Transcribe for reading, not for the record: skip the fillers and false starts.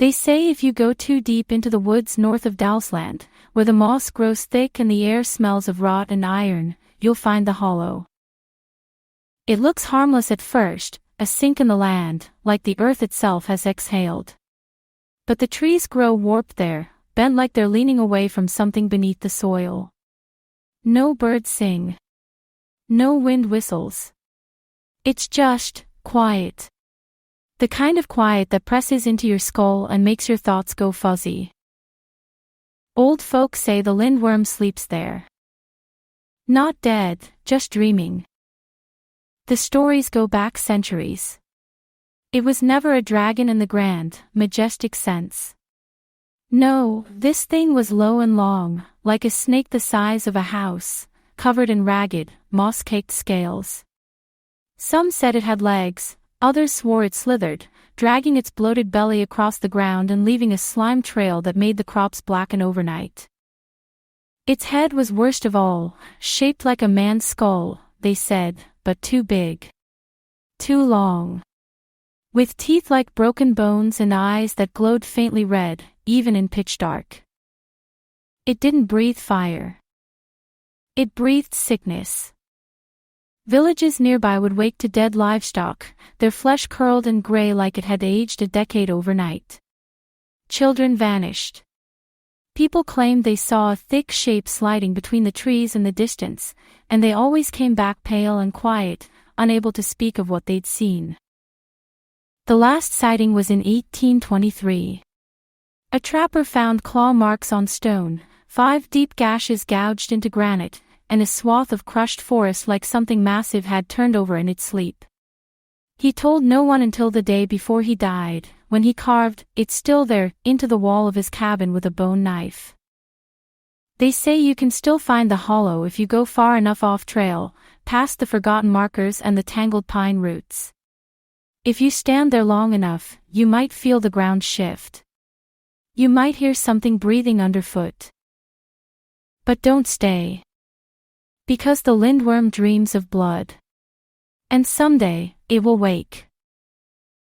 They say if you go too deep into the woods north of Dalsland, where the moss grows thick and the air smells of rot and iron, you'll find the hollow. It looks harmless at first, a sink in the land, like the earth itself has exhaled. But the trees grow warped there, bent like they're leaning away from something beneath the soil. No birds sing. No wind whistles. It's just quiet. The kind of quiet that presses into your skull and makes your thoughts go fuzzy. Old folks say the lindworm sleeps there. Not dead, just dreaming. The stories go back centuries. It was never a dragon in the grand, majestic sense. No, this thing was low and long, like a snake the size of a house, covered in ragged, moss-caked scales. Some said it had legs, others swore it slithered, dragging its bloated belly across the ground and leaving a slime trail that made the crops blacken overnight. Its head was worst of all, shaped like a man's skull, they said, but too big. Too long. With teeth like broken bones and eyes that glowed faintly red, even in pitch dark. It didn't breathe fire. It breathed sickness. Villages nearby would wake to dead livestock, their flesh curled and gray like it had aged a decade overnight. Children vanished. People claimed they saw a thick shape sliding between the trees in the distance, and they always came back pale and quiet, unable to speak of what they'd seen. The last sighting was in 1823. A trapper found claw marks on stone, 5 deep gashes gouged into granite, and a swath of crushed forest like something massive had turned over in its sleep. He told no one until the day before he died, when he carved, it's still there, into the wall of his cabin with a bone knife. They say you can still find the hollow if you go far enough off trail, past the forgotten markers and the tangled pine roots. If you stand there long enough, you might feel the ground shift. You might hear something breathing underfoot. But don't stay. Because the lindworm dreams of blood. And someday, it will wake.